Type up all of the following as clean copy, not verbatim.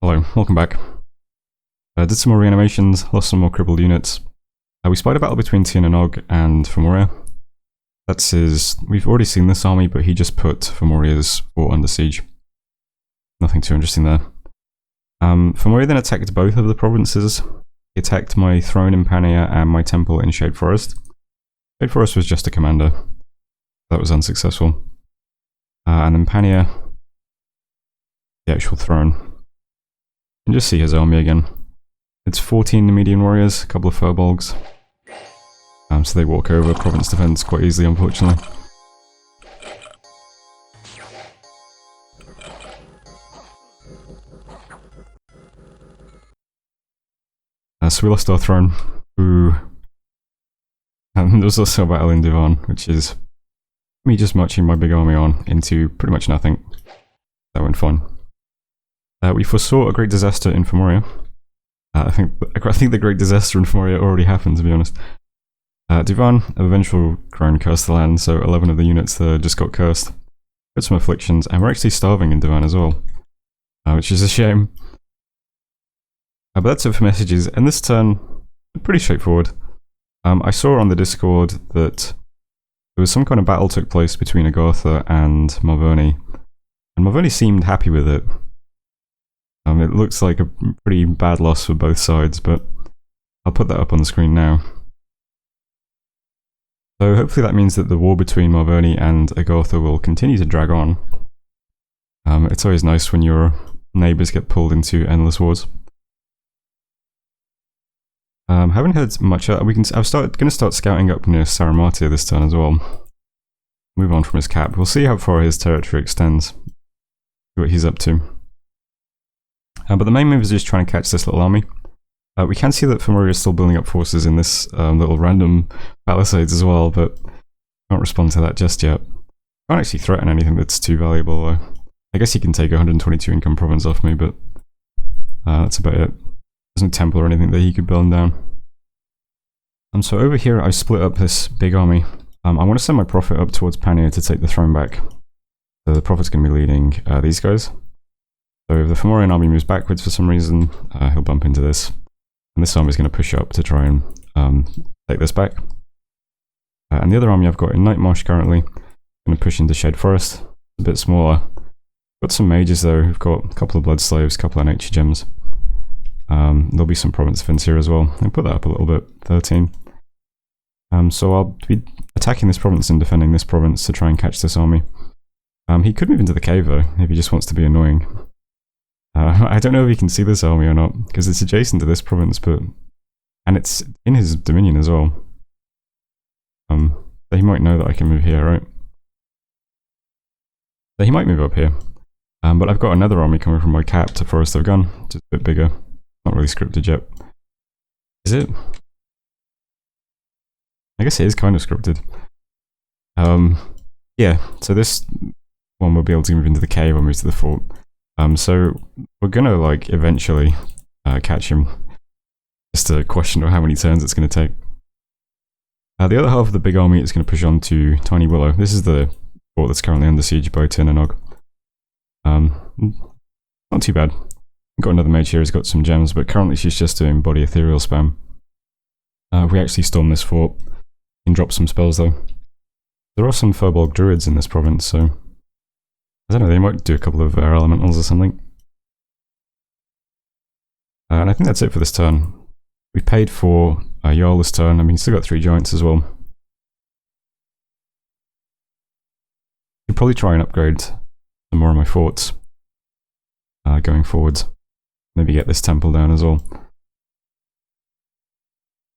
Hello, welcome back. Did some more reanimations, lost some more crippled units. We spied a battle between Tiernanog and Fomoria. That's his... We've already seen this army, but he just put Fomoria's fort under siege. Nothing too interesting there. Fomoria then attacked both of the provinces. He attacked my throne in Pania and my temple in Shade Forest. Shade Forest was just a commander. That was unsuccessful. And then Pania, the actual throne. You can just see his army again. It's 14 Nemedian warriors, a couple of furbolgs. So they walk over province defense quite easily, unfortunately. So we lost our throne. Ooh. And there was also a battle in Divan, which is me just marching my big army on into pretty much nothing. That went fine. We foresaw a great disaster in Fomoria. I think the great disaster in Fomoria already happened, to be honest. Divan, a vengeful crone, cursed the land, so 11 of the units there just got cursed. Got some afflictions, and we're actually starving in Divan as well. Which is a shame. But that's it for messages, and this turn, pretty straightforward. I saw on the Discord that there was some kind of battle took place between Agartha and Marvoni, and Marvoni seemed happy with it. It looks like a pretty bad loss for both sides, but I'll put that up on the screen now. So hopefully that means that the war between Marvoni and Agartha will continue to drag on. It's always nice when your neighbours get pulled into endless wars. Haven't heard much. I'm going to start scouting up near Saramatia this turn as well. Move on from his cap. We'll see how far his territory extends. See what he's up to. But the main move is just trying to catch this little army. We can see that Fomoria is still building up forces in this little random palisades as well, but can't respond to that just yet. Can't actually threaten anything that's too valuable though. I guess he can take 122 income province off me, but that's about it. There's no temple or anything that he could burn down. So over here I split up this big army. I want to send my prophet up towards Pania to take the throne back. So the prophet's going to be leading these guys. So if the Fomorian army moves backwards for some reason, he'll bump into this. And this army is going to push up to try and take this back. And the other army I've got in Nightmarsh currently, going to push into Shade Forest. A bit smaller. Got some mages though, who've got a couple of blood slaves, a couple of nature gems. There'll be some province defense here as well. I'll put that up a little bit, 13. So I'll be attacking this province and defending this province to try and catch this army. He could move into the cave though, if he just wants to be annoying. I don't know if he can see this army or not, because it's adjacent to this province, and it's in his dominion as well. So he might know that I can move here, right? So he might move up here. But I've got another army coming from my cap to Forest of Gun, just a bit bigger. Not really scripted yet. Is it? I guess it is kind of scripted. Yeah, so this one will be able to move into the cave or move to the fort. So we're gonna like eventually catch him. Just a question of how many turns it's gonna take. The other half of the big army is gonna push on to Tiny Willow. This is the fort that's currently under siege by Tiernanog. Not too bad. Got another mage here who's got some gems, but currently she's just doing body ethereal spam. If we actually storm this fort, we can drop some spells though. There are some Furbolg druids in this province, so I don't know, they might do a couple of air elementals or something. And I think that's it for this turn. We paid for Jarl this turn. I mean, still got 3 giants as well. Could probably try and upgrade some more of my forts going forwards. Maybe get this temple down as well.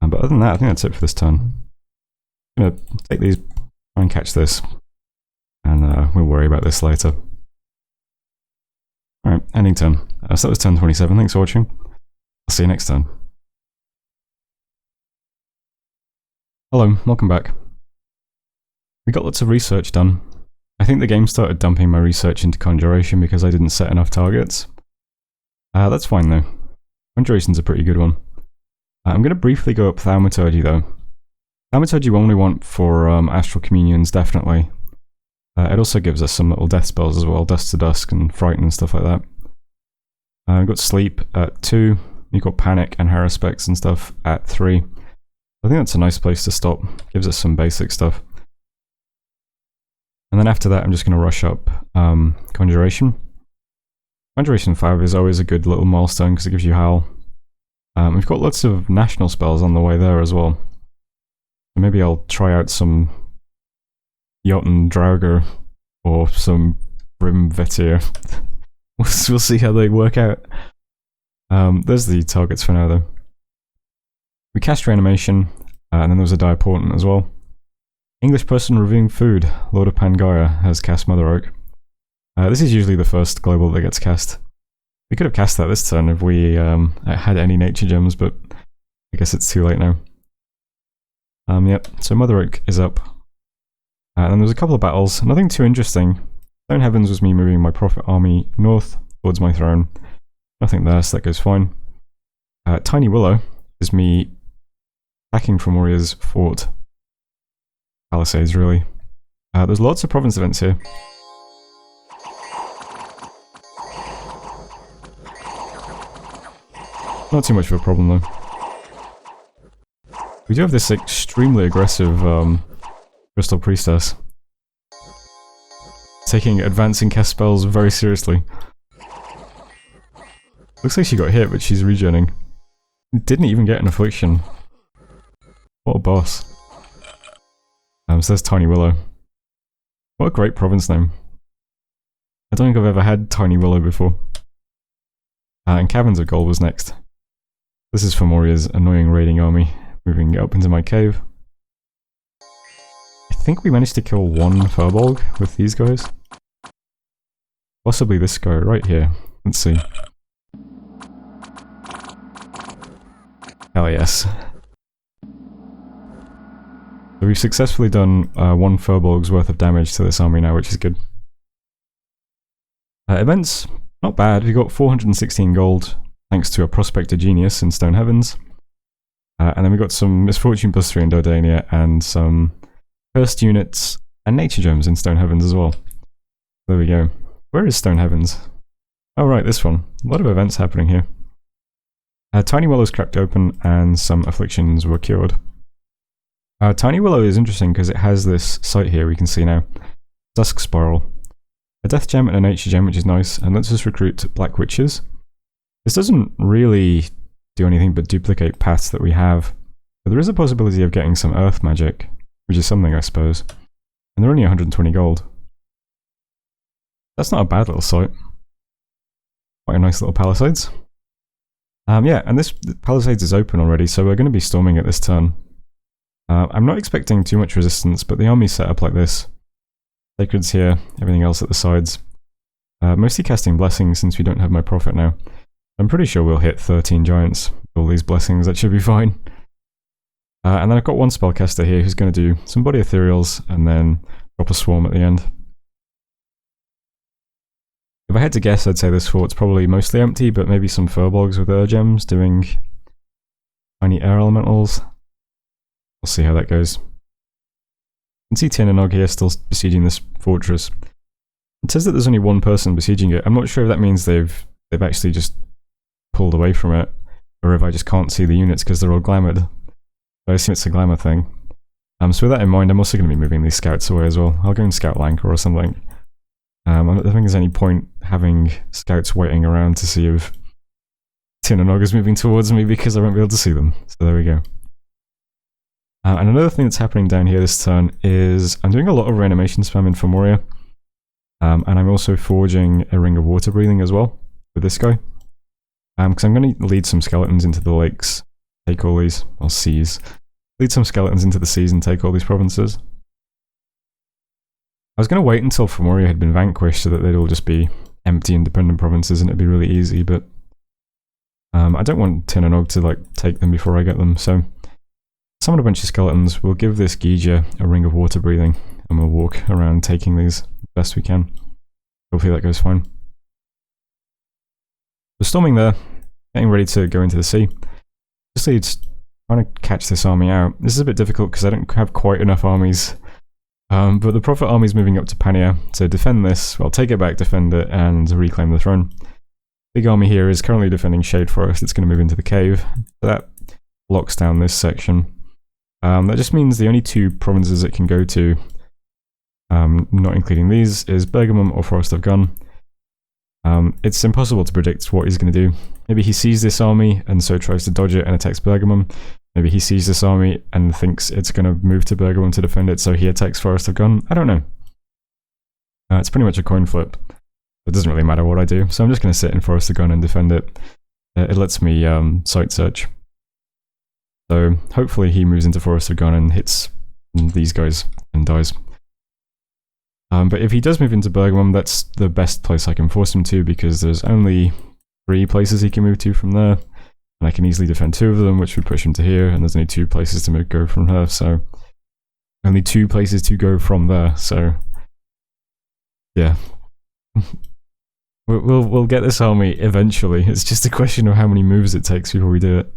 But other than that, I think that's it for this turn. I'm gonna take these, try and catch this, and we'll worry about this later. Alright, ending turn. So that was turn 27, thanks for watching. I'll see you next turn. Hello, welcome back. We got lots of research done. I think the game started dumping my research into Conjuration because I didn't set enough targets. That's fine though. Conjuration's a pretty good one. I'm going to briefly go up Thaumaturgy though. Thaumaturgy we only want for Astral Communions, definitely. It also gives us some little death spells as well, Dust to Dusk and Frighten and stuff like that. We've got sleep at 2. You've got panic and haruspex and stuff at 3. I think that's a nice place to stop. Gives us some basic stuff. And then after that, I'm just going to rush up Conjuration. Conjuration 5 is always a good little milestone because it gives you Howl. We've got lots of national spells on the way there as well. Maybe I'll try out some Jotun Draugr or some Brim Vetir. We'll see how they work out. There's the targets for now though. We cast Reanimation, and then there was a Dire Portent as well. English person reviewing food. Lord of Pangaea has cast Mother Oak. This is usually the first global that gets cast. We could have cast that this turn if we had any nature gems, but I guess it's too late now. Yep, so Mother Oak is up. And then there was a couple of battles, nothing too interesting. Stone Heavens was me moving my Prophet army north towards my throne. Nothing there, so that goes fine. Tiny Willow is me attacking Fomoria's fort. Palisades, really. There's lots of province events here. Not too much of a problem though. We do have this extremely aggressive Crystal Priestess. Taking advancing cast spells very seriously. Looks like she got hit, but she's regening. Didn't even get an affliction. What a boss. So there's Tiny Willow. What a great province name. I don't think I've ever had Tiny Willow before. And Caverns of Gold was next. This is Fomoria's annoying raiding army, moving up into my cave. I think we managed to kill one Furbolg with these guys. Possibly this guy right here. Let's see. Hell yes. So we've successfully done 1 Furbolg's worth of damage to this army now, which is good. Events, not bad. We got 416 gold, thanks to a Prospector Genius in Stone Heavens. And then we got some Misfortune +3 in Dodania, and some Cursed Units and Nature Gems in Stone Heavens as well. There we go. Where is Stone Heavens? Oh right, this one. A lot of events happening here. Tiny Willow's cracked open, and some afflictions were cured. Tiny Willow is interesting because it has this site here we can see now. Dusk Spiral. A Death Gem and a Nature Gem, which is nice, and lets us recruit Black Witches. This doesn't really do anything but duplicate paths that we have, but there is a possibility of getting some Earth magic, which is something I suppose. And they're only 120 gold. That's not a bad little site. Quite a nice little Palisades. Yeah, and this Palisades is open already, so we're going to be storming it this turn. I'm not expecting too much resistance, but the army's set up like this. Sacred's here, everything else at the sides. Mostly casting Blessings since we don't have my Prophet now. I'm pretty sure we'll hit 13 Giants with all these Blessings, that should be fine. And then I've got one Spellcaster here who's going to do some Body Ethereals and then drop a Swarm at the end. If I had to guess, I'd say this fort's probably mostly empty, but maybe some Furbolgs with Air Gems doing tiny Air Elementals. We'll see how that goes. You can see Tin and Og here still besieging this fortress. It says that there's only one person besieging it. I'm not sure if that means they've actually just pulled away from it, or if I just can't see the units because they're all glamoured. But I assume it's a glamour thing. So with that in mind, I'm also going to be moving these scouts away as well. I'll go and scout Lanka or something. I don't think there's any point having scouts waiting around to see if Tin and Og is moving towards me because I won't be able to see them. So there we go. And another thing that's happening down here this turn is I'm doing a lot of reanimation spam in Fomoria. And I'm also forging a Ring of Water Breathing as well with this guy. Because I'm going to lead some skeletons into the lakes, take all these, or seas. Lead some skeletons into the seas and take all these provinces. I was going to wait until Fomoria had been vanquished so that they'd all just be empty independent provinces and it'd be really easy, but I don't want Tin and Og to like take them before I get them, so summon a bunch of skeletons, we'll give this Gija a Ring of Water Breathing, and we'll walk around taking these as best we can. Hopefully that goes fine. We're storming there, getting ready to go into the sea. Obviously it's trying to catch this army out. This is a bit difficult because I don't have quite enough armies. But the Prophet army is moving up to Pania to defend this, well, take it back, defend it, and reclaim the throne. big army here is currently defending Shade Forest. It's going to move into the cave. So that locks down this section. That just means the only two provinces it can go to, not including these, is Bergamum or Forest of Gun. It's impossible to predict what he's going to do. Maybe he sees this army and so tries to dodge it and attacks Bergamum. Maybe he sees this army and thinks it's going to move to Bergamum to defend it, so he attacks Forest of Gun. I don't know. It's pretty much a coin flip. It doesn't really matter what I do, so I'm just going to sit in Forest of Gun and defend it. It lets me site search. So hopefully he moves into Forest of Gun and hits these guys and dies. But if he does move into Bergamum, that's the best place I can force him to, because there's only 3 places he can move to from there. And I can easily defend 2 of them, which would push him to here, and there's only 2 places to go from her, so... Only 2 places to go from there, so... Yeah. We'll get this army eventually. It's just a question of how many moves it takes before we do it.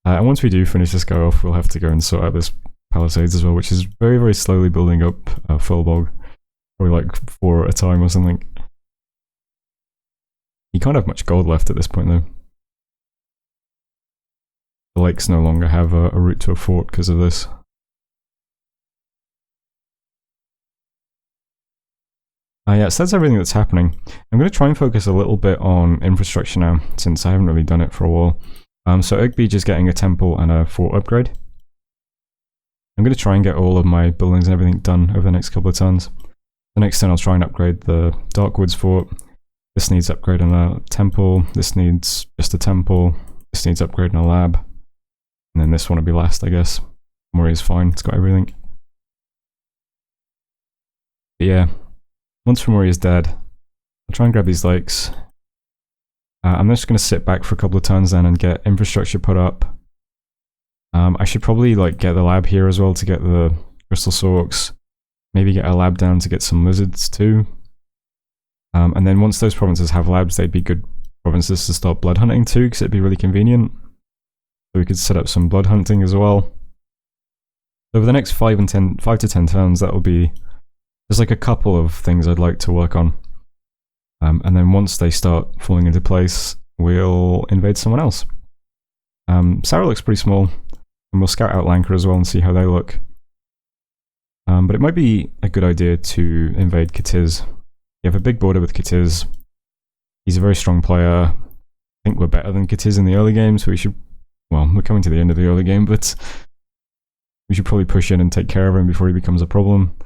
And once we do finish this guy off, we'll have to go and sort out this Palisades as well, which is very, very slowly building up Fullbog. Probably like 4 at a time or something. He can't have much gold left at this point though. The lakes no longer have a route to a fort because of this. Yeah, so that's everything that's happening. I'm going to try and focus a little bit on infrastructure now, since I haven't really done it for a while. So Oakbeach is getting a temple and a fort upgrade. I'm going to try and get all of my buildings and everything done over the next couple of turns. The next turn I'll try and upgrade the Darkwoods fort. This needs upgrade and a temple. This needs just a temple. This needs upgrade and a lab. And then this one will be last, I guess. Moria's fine, it's got everything. But yeah. Once Fomoria is dead, I'll try and grab these lakes. I'm just going to sit back for a couple of turns then and get infrastructure put up. I should probably like get the lab here as well to get the crystal sorks. Maybe get a lab down to get some lizards too. And then once those provinces have labs, they'd be good provinces to start blood hunting too, because it'd be really convenient. So we could set up some blood hunting as well. Over the next 5 to 10 turns, that will be... There's like a couple of things I'd like to work on. And then once they start falling into place, we'll invade someone else. Sarah looks pretty small, and we'll scout out Lanka as well and see how they look. But it might be a good idea to invade Katiz. You have a big border with Katiz. He's a very strong player. I think we're better than Katiz in the early game, so we should... Well, we're coming to the end of the early game, but... We should probably push in and take care of him before he becomes a problem.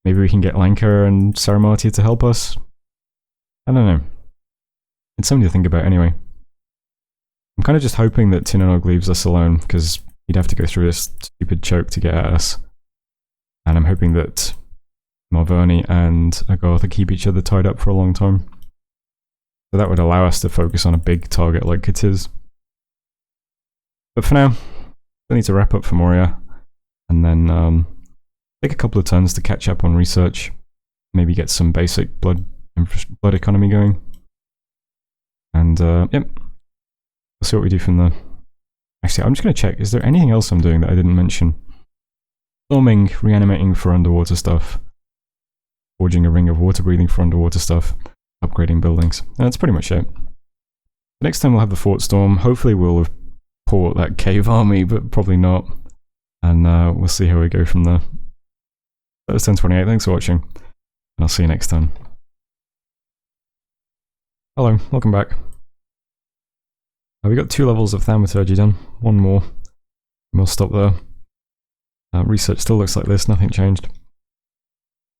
Maybe we can get Lanka and Saramatia to help us. I don't know. It's something to think about anyway. I'm kind of just hoping that Tinanog leaves us alone, because he'd have to go through this stupid choke to get at us. And I'm hoping that Marverni and Agartha keep each other tied up for a long time. So that would allow us to focus on a big target like Katiz. But for now, I need to wrap up Fomoria, and then take a couple of turns to catch up on research. Maybe get some basic blood economy going. And yep, we'll see what we do from there. Actually, I'm just going to check, is there anything else I'm doing that I didn't mention? Storming, reanimating for underwater stuff. Forging a ring of water breathing for underwater stuff. Upgrading buildings. And that's pretty much it. Next time we'll have the fort storm. Hopefully we'll have fought that cave army, but probably not. And we'll see how we go from there. That was 1028, thanks for watching. And I'll see you next time. Hello, welcome back. We got 2 levels of thaumaturgy done. 1 more. And we'll stop there. Research still looks like this, nothing changed.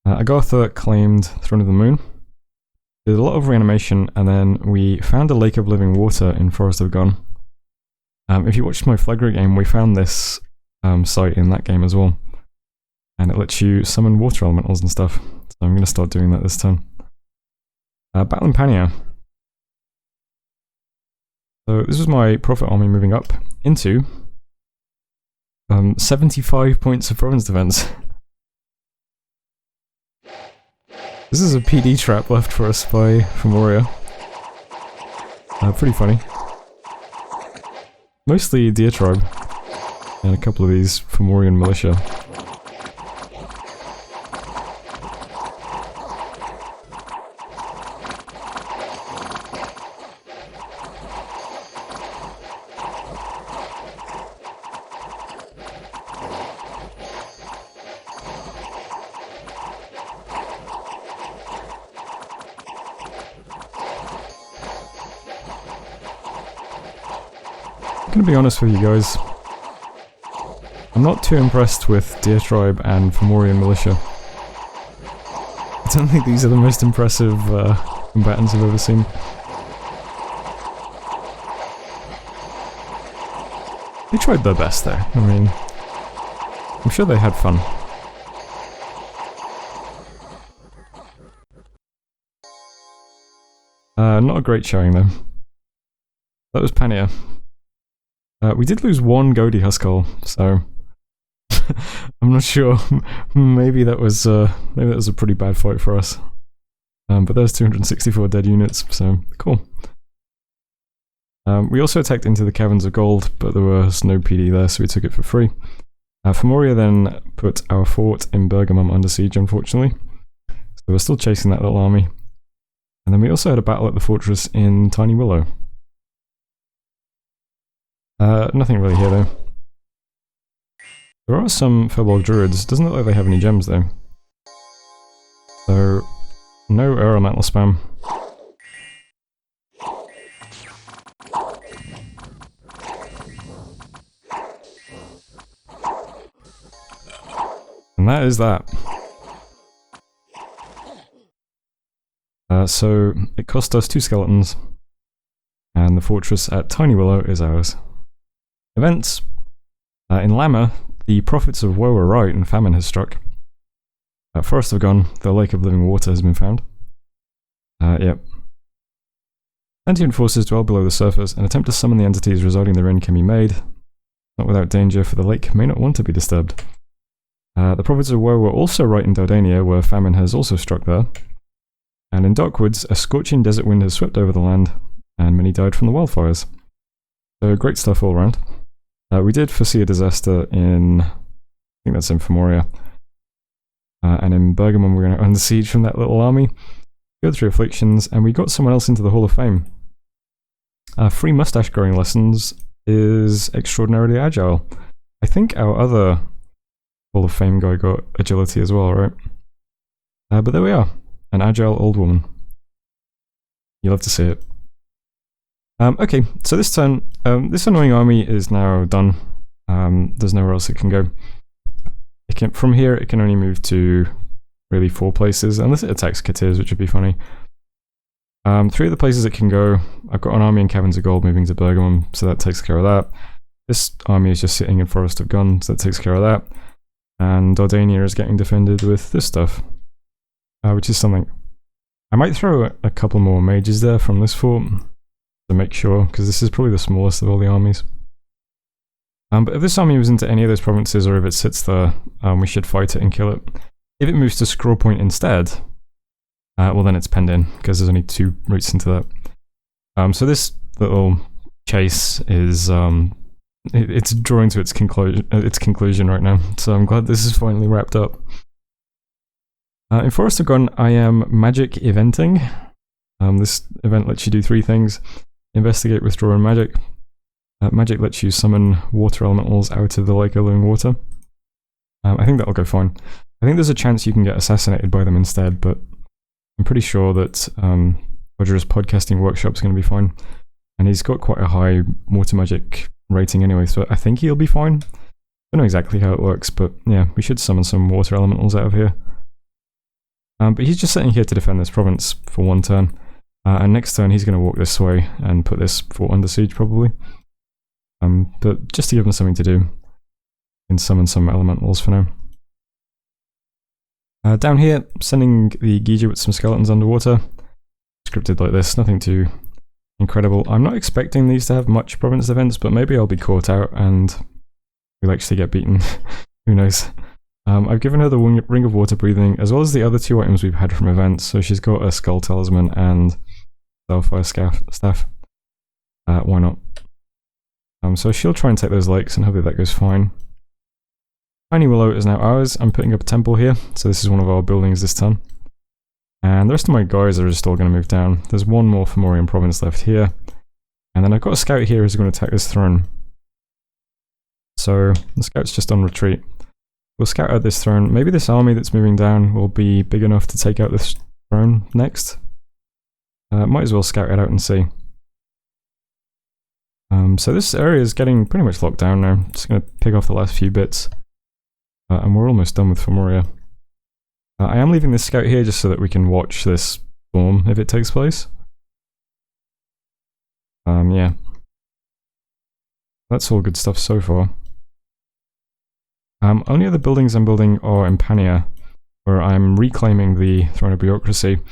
Agartha claimed Throne of the Moon. Did a lot of reanimation, and then we found a Lake of Living Water in Forest of Gun. If you watched my Flagra game, we found this site in that game as well. And it lets you summon water elementals and stuff. So I'm going to start doing that this turn. Battle in Pania. So this was my Prophet army moving up into 75 points of province defense. This is a PD trap left for us by Fomoria. Pretty funny. Mostly Deer Tribe. And a couple of these Fomorian militia. gonna be honest with you guys. I'm not too impressed with Deer Tribe and Fomorian Militia. I don't think these are the most impressive combatants I've ever seen. They tried their best though. I mean, I'm sure they had fun. Not a great showing though. That was Pania. We did lose one Goldie Huskell, so I'm not sure. Maybe that was a pretty bad fight for us. But there's 264 dead units, so cool. We also attacked into the Caverns of Gold, but there was no PD there, so we took it for free. Fomoria then put our fort in Bergamum under siege, unfortunately. So we're still chasing that little army. And then we also had a battle at the fortress in Tiny Willow. Nothing really here though. There are some Furbolg Druids. Doesn't look like they have any gems though. So, no Elemental spam. And that is that. So, it cost us 2 skeletons. And the fortress at Tiny Willow is ours. Events. In Lama, the prophets of woe are right and famine has struck. Forests have gone, the lake of living water has been found. Yep. Sentient forces dwell below the surface. An attempt to summon the entities residing therein can be made. Not without danger, for the lake may not want to be disturbed. The prophets of woe were also right in Dardania, where famine has also struck there. And in Darkwoods, a scorching desert wind has swept over the land, and many died from the wildfires. So great stuff all around. We did foresee a disaster in, I think that's in Fomoria. And in Bergamum we're going to under siege from that little army. Go through afflictions, and we got someone else into the Hall of Fame. Free mustache growing lessons is extraordinarily agile. I think our other Hall of Fame guy got agility as well, right? But there we are. An agile old woman. You love to see it. Okay, so this turn, this annoying army is now done. There's nowhere else it can go. From here, it can only move to really 4 places, unless it attacks Katirs, which would be funny. 3 of the places it can go, I've got an army in Caverns of Gold moving to Bergamum, so that takes care of that. This army is just sitting in Forest of Gun, so that takes care of that. And Dardania is getting defended with this stuff, which is something. I might throw a couple more mages there from this fort, to make sure, because this is probably the smallest of all the armies. But if this army moves into any of those provinces, or if it sits there, we should fight it and kill it. If it moves to Scroll Point instead, well then it's penned in, because there's only 2 routes into that. So this little chase is, it's drawing to its conclusion right now, so I'm glad this is finally wrapped up. In Forest of Gun, I am magic eventing. This event lets you do 3 things. Investigate, withdraw, and magic. Magic lets you summon water elementals out of the lake of living water. I think that'll go fine. I think there's a chance you can get assassinated by them instead, but I'm pretty sure that Roger's podcasting workshop's going to be fine. And he's got quite a high water magic rating anyway, so I think he'll be fine. I don't know exactly how it works, but yeah, we should summon some water elementals out of here. But he's just sitting here to defend this province for 1 turn. And next turn he's going to walk this way and put this fort under siege probably. But just to give him something to do, you can summon some elementals for now. Down here, sending the Gija with some skeletons underwater. Scripted like this, nothing too incredible. I'm not expecting these to have much province defense, but maybe I'll be caught out and we'll actually get beaten. Who knows? I've given her the Ring of Water Breathing, as well as the other 2 items we've had from events, so she's got a Skull Talisman and Starfire Staff. Why not? So she'll try and take those lakes, and hopefully that goes fine. Tiny Willow is now ours. I'm putting up a temple here, so this is one of our buildings this turn. And the rest of my guys are just all going to move down. There's 1 more Fomorian province left here. And then I've got a scout here who's going to attack this throne. So the scout's just on retreat. We'll scout out this throne. Maybe this army that's moving down will be big enough to take out this throne next. Might as well scout it out and see. So this area is getting pretty much locked down now. Just going to pick off the last few bits. And we're almost done with Fomoria. I am leaving this scout here just so that we can watch this storm if it takes place. Yeah. That's all good stuff so far. Only other buildings I'm building are in Pania, where I'm reclaiming the Throne of Bureaucracy, and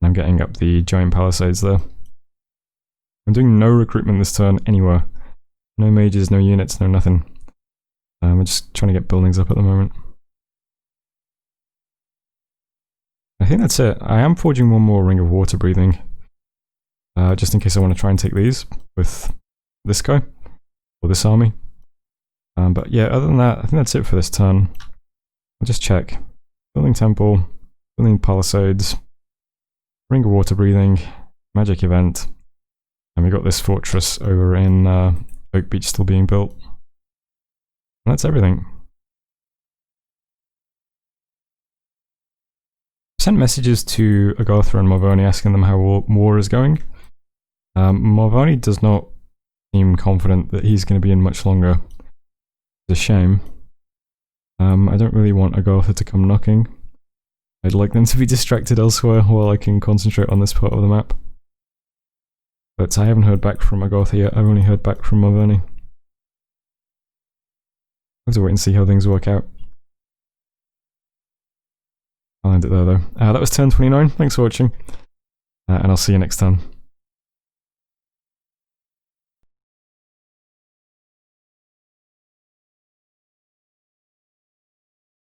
I'm getting up the giant palisades there. I'm doing no recruitment this turn anywhere. No mages, no units, no nothing. I'm just trying to get buildings up at the moment. I think that's it. I am forging one more Ring of Water Breathing, just in case I want to try and take these with this guy, or this army. But yeah, other than that, I think that's it for this turn. I'll just check. Building Temple, building Palisades, Ring of Water Breathing, Magic Event, and we got this fortress over in Oak Beach still being built. And that's everything. I sent messages to Agartha and Morvoni asking them how war is going. Morvoni does not seem confident that he's going to be in much longer. It's a shame. I don't really want Agartha to come knocking. I'd like them to be distracted elsewhere while I can concentrate on this part of the map. But I haven't heard back from Agartha yet, I've only heard back from Morvoni. I have to wait and see how things work out. I'll end it there though. That was turn 29, thanks for watching, and I'll see you next time.